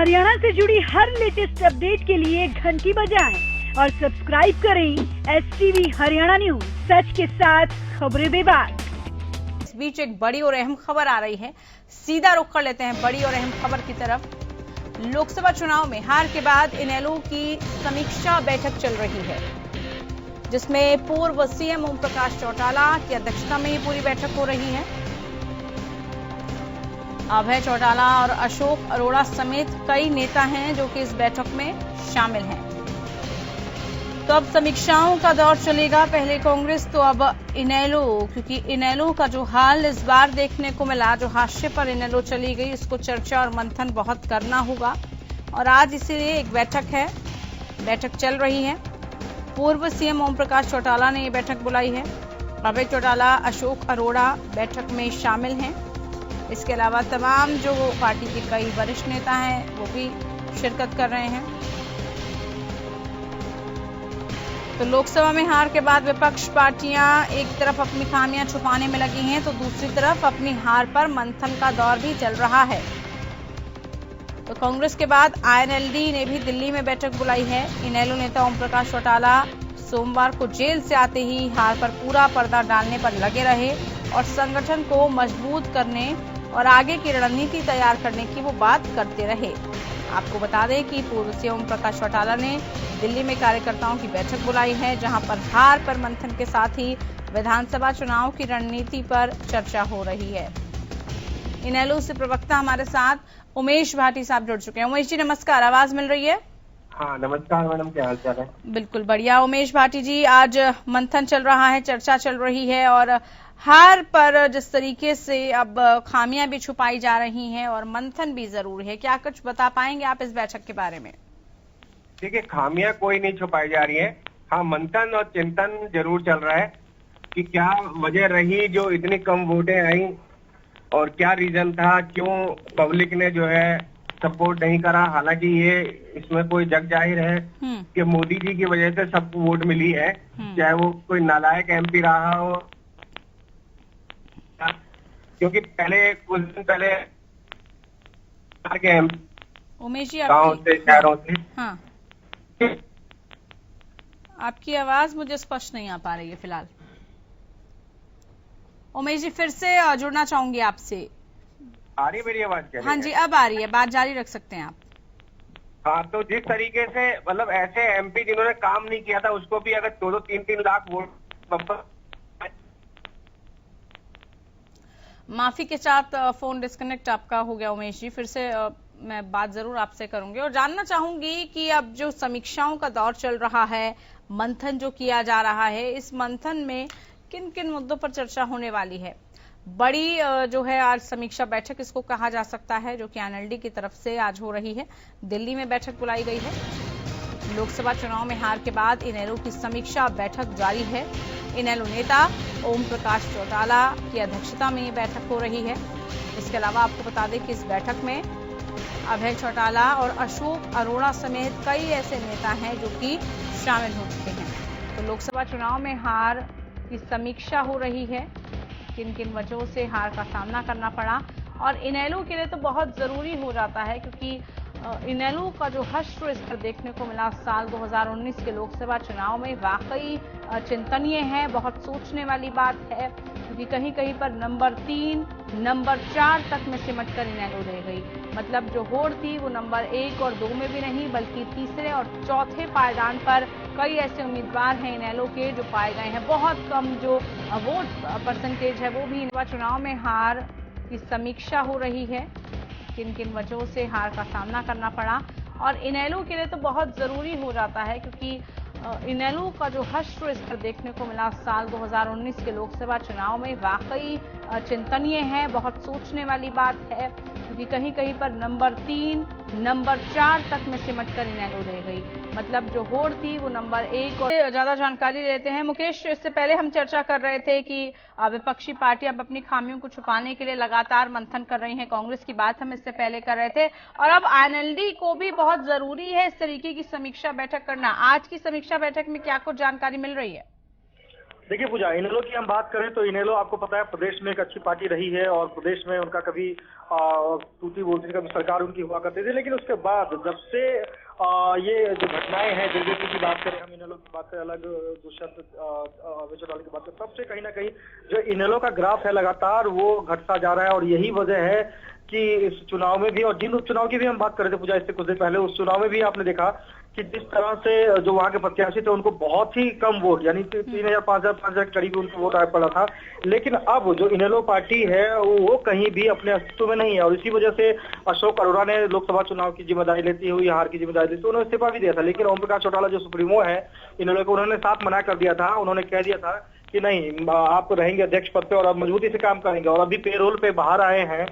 हरियाणा से जुड़ी हर latest update के लिए घंटी बजाएं और सब्सक्राइब करें STV हरियाणा न्यूज, सच के साथ खबरें बेबाक। इस बीच एक बड़ी और अहम खबर आ रही है। सीधा रुख कर लेते हैं बड़ी और अहम खबर की तरफ। लोकसभा चुनाव में हार के बाद इनेलो की समीक्षा बैठक चल रही है, जिसमें पूर्व CM ओम प्रकाश चौटाला की अध्यक्षता में ये पूरी बैठक हो रही है। अभय चौटाला और अशोक अरोड़ा समेत कई नेता हैं जो कि इस बैठक में शामिल हैं। तो अब समीक्षाओं का दौर चलेगा। पहले कांग्रेस तो अब इनेलो, क्योंकि इनेलो का जो हाल इस बार देखने को मिला, जो हाशिए पर इनेलो चली गई, इसको चर्चा और मंथन बहुत करना होगा। और आज इसीलिए एक बैठक है, बैठक चल रही है। पूर्व CM ओम प्रकाश चौटाला ने ये बैठक बुलाई है। अभय चौटाला, अशोक अरोड़ा बैठक में शामिल हैं। इसके अलावा तमाम जो पार्टी के कई वरिष्ठ नेता हैं वो भी शिरकत कर रहे हैं। तो लोकसभा में हार के बाद विपक्ष पार्टियां एक तरफ अपनी खामियां छुपाने में लगी हैं, तो दूसरी तरफ अपनी हार पर मंथन का दौर भी चल रहा है। तो कांग्रेस के बाद INLD ने भी दिल्ली में बैठक बुलाई है। इनेलो नेता ओम प्रकाश चौटाला सोमवार को जेल से आते ही हार पर पूरा पर्दा डालने पर लगे रहे और संगठन को मजबूत करने और आगे की रणनीति तैयार करने की वो बात करते रहे। आपको बता दें कि पूर्व CM ओम प्रकाश चौटाला ने दिल्ली में कार्यकर्ताओं की बैठक बुलाई है, जहां पर हार पर मंथन के साथ ही विधानसभा चुनाव की रणनीति पर चर्चा हो रही है। इनेलो से प्रवक्ता हमारे साथ उमेश भाटी साहब जुड़ चुके हैं। उमेश जी नमस्कार, आवाज मिल रही है? हाँ नमस्कार मैडम, क्या हाल चाल है? बिल्कुल बढ़िया। उमेश भाटी जी, आज मंथन चल रहा है, चर्चा चल रही है और हार पर जिस तरीके से अब खामियां भी छुपाई जा रही हैं और मंथन भी जरूर है, क्या कुछ बता पाएंगे आप इस बैठक के बारे में? देखिए, खामियां कोई नहीं छुपाई जा रही है। हाँ, मंथन और चिंतन जरूर चल रहा है कि क्या वजह रही जो इतनी कम वोटें आई और क्या रीजन था, क्यों पब्लिक ने जो है सपोर्ट नहीं करा। हालांकि ये इसमें कोई जग जाहिर है कि मोदी जी की वजह से सबको वोट मिली है, चाहे वो कोई नालायक MP रहा हो, क्योंकि पहले कुछ दिन पहले उमेश जी गाँव से, शहरों से। हाँ, आपकी आवाज मुझे स्पष्ट नहीं आ पा रही है फिलहाल। उमेश जी फिर से जुड़ना चाहूंगी आपसे। आ रही मेरी आवाज? क्या? हाँ जी, अब आ रही है, बात जारी रख सकते हैं आप। हाँ, तो जिस तरीके से मतलब ऐसे MP जिन्होंने काम नहीं किया था उसको भी अगर 2-2, 3-3 लाख वोट। माफी के साथ फोन डिस्कनेक्ट आपका हो गया उमेश जी। फिर से मैं बात जरूर आपसे करूंगी और जानना चाहूंगी कि अब जो समीक्षाओं का दौर चल रहा है, मंथन जो किया जा रहा है, इस मंथन में किन किन मुद्दों पर चर्चा होने वाली है? बड़ी जो है आज समीक्षा बैठक इसको कहा जा सकता है, जो कि INLD की तरफ से आज हो रही है। दिल्ली में बैठक बुलाई गई है। लोकसभा चुनाव में हार के बाद इनेलो की समीक्षा बैठक जारी है। इनेलो नेता ओम प्रकाश चौटाला की अध्यक्षता में ये बैठक हो रही है। इसके अलावा आपको बता दें कि इस बैठक में अभय चौटाला और अशोक अरोड़ा समेत कई ऐसे नेता हैं जो कि शामिल हो चुके हैं। तो लोकसभा चुनाव में हार की समीक्षा हो रही है, किन किन वजहों से हार का सामना करना पड़ा और इनेलो के लिए तो बहुत जरूरी हो जाता है, क्योंकि इनेलो का जो हश्र स्तर देखने को मिला साल 2019 के लोकसभा चुनाव में वाकई चिंतनीय है, बहुत सोचने वाली बात है, क्योंकि कहीं कहीं पर नंबर 3, नंबर 4 तक में सिमट कर इनेलो रह गई। मतलब जो होड़ थी वो नंबर 1 और 2 में भी नहीं, बल्कि तीसरे और चौथे पायदान पर कई ऐसे उम्मीदवार हैं इनेलो के जो पाए गए हैं। बहुत कम जो वोट परसेंटेज है वो भी चुनाव में हार की समीक्षा हो रही है, किन किन वजहों से हार का सामना करना पड़ा और इनेलो के लिए तो बहुत जरूरी हो जाता है, क्योंकि इनेलो का जो हश्र स्तर देखने को मिला साल 2019 के लोकसभा चुनाव में वाकई चिंतनीय है, बहुत सोचने वाली बात है, क्योंकि कहीं कहीं पर नंबर 3, नंबर 4 तक में सिमट कर इनेलो रह गई। मतलब जो होड़ थी वो नंबर 1 और ज्यादा जानकारी लेते हैं। मुकेश, इससे पहले हम चर्चा कर रहे थे कि विपक्षी पार्टी अब अपनी खामियों को छुपाने के लिए लगातार मंथन कर रही है। कांग्रेस की बात हम इससे पहले कर रहे थे और अब INLD को भी बहुत जरूरी है इस तरीके की समीक्षा बैठक करना। आज की समीक्षा बैठक में क्या कुछ जानकारी मिल रही है? देखिए पूजा, इनेलो की हम बात करें तो इनेलो आपको पता है प्रदेश में एक अच्छी पार्टी रही है और प्रदेश में उनका कभी टूटी बोलती कभी सरकार उनकी हुआ करती थी, लेकिन उसके बाद जब से ये जो घटनाएं हैं, जेजेपी की बात करें, हम इनेलो की बात करें, अलग दुष्यंत चौटाला की बात करें, तब से कहीं ना कहीं जो इनेलो का ग्राफ है लगातार वो घटता जा रहा है। और यही वजह है कि इस चुनाव में भी, और जिन उपचुनाव की भी हम बात कर रहे थे पूजा इससे कुछ देर पहले, उस चुनाव में भी आपने देखा कि जिस तरह से जो वहां के प्रत्याशी थे उनको बहुत ही कम वोट, यानी 3,000 5,000 के करीब उनको वोट आ पड़ा था। लेकिन अब जो इनेलो पार्टी है वो कहीं भी अपने अस्तित्व में नहीं है और इसी वजह से अशोक अरोड़ा ने लोकसभा चुनाव की जिम्मेदारी लेती हुई हार की जिम्मेदारी लेती, उन्होंने इस्तीफा भी दिया था। लेकिन ओम प्रकाश चौटाला जो सुप्रीमो है इनेलो को, उन्होंने साफ मना कर दिया था। उन्होंने कह दिया था कि नहीं, आप रहेंगे अध्यक्ष पद पे और अब मजबूती से काम करेंगे। और अभी पेरोल पे बाहर आए हैं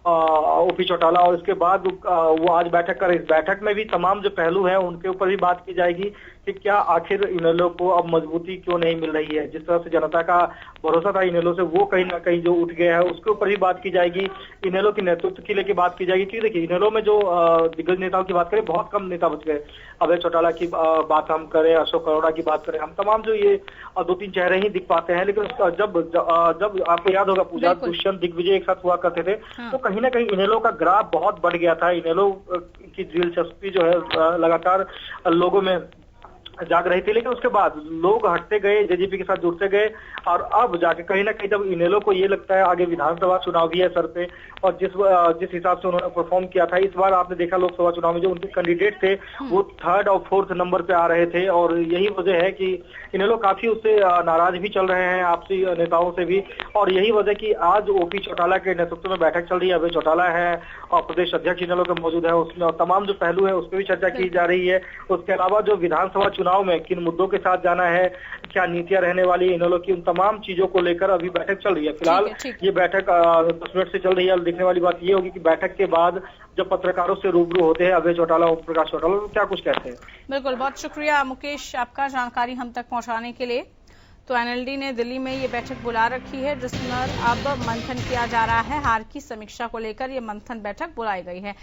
ओपी चौटाला और इसके बाद वो आज बैठक कर, इस बैठक में भी तमाम जो पहलू हैं उनके ऊपर भी बात की जाएगी कि क्या आखिर इनेलो को अब मजबूती क्यों नहीं मिल रही है। जिस तरह से जनता का भरोसा था इनेलो से वो कहीं ना कहीं जो उठ गया है, उसके ऊपर भी बात की जाएगी। इनेलो के नेतृत्व की लेके बात की जाएगी कि देखिए इनेलो में जो दिग्गज नेताओं की बात करें, बहुत कम नेता बच गए। अभय चौटाला की बात हम करें, अशोक अरोड़ा की बात करें, हम तमाम जो ये 2-3 चेहरे ही दिख पाते हैं। लेकिन जब आपको याद होगा पूजा, दुष्यंत दिग्विजय एक साथ हुआ करते थे, तो कहीं ना कहीं इनेलो का ग्राफ बहुत बढ़ गया था। इनेलो की दिलचस्पी जो है लगातार लोगों में जाग रही थी। लेकिन उसके बाद लोग हटते गए, जेजेपी के साथ जुड़ते गए और अब जाके कहीं ना कहीं जब इनेलो को ये लगता है आगे विधानसभा चुनाव भी है सर पे, और जिस हिसाब से उन्होंने परफॉर्म किया था, इस बार आपने देखा लोकसभा चुनाव में जो उनके कैंडिडेट थे वो 3rd और 4th नंबर पे आ रहे थे। और यही वजह है कि इनेलो काफी उससे नाराज भी चल रहे हैं आपसी नेताओं से भी। और यही वजह कि आज ओपी चौटाला के नेतृत्व में बैठक चल रही है, अभय चौटाला है और प्रदेश अध्यक्ष इनेलो के मौजूद है, उसमें तमाम जो पहलू है उस पर भी चर्चा की जा रही है। उसके अलावा जो विधानसभा चुनाव में किन मुद्दों के साथ जाना है, क्या नीतियां रहने वाली है इनेलो की, उन तमाम चीजों को लेकर अभी बैठक चल रही है। फिलहाल ये बैठक 10 मिनट से चल रही है। देखने वाली बात ये होगी कि बैठक के बाद जब पत्रकारों से रूबरू होते हैं अभय चौटाला, ओम प्रकाश चौटाला, तो क्या कुछ कहते हैं। बिल्कुल, बहुत शुक्रिया मुकेश आपका जानकारी हम तक पहुंचाने के लिए। तो एनएलडी ने दिल्ली में ये बैठक बुला रखी है जिसमें अब मंथन किया जा रहा है। हार की समीक्षा को लेकर ये मंथन बैठक बुलाई गई है।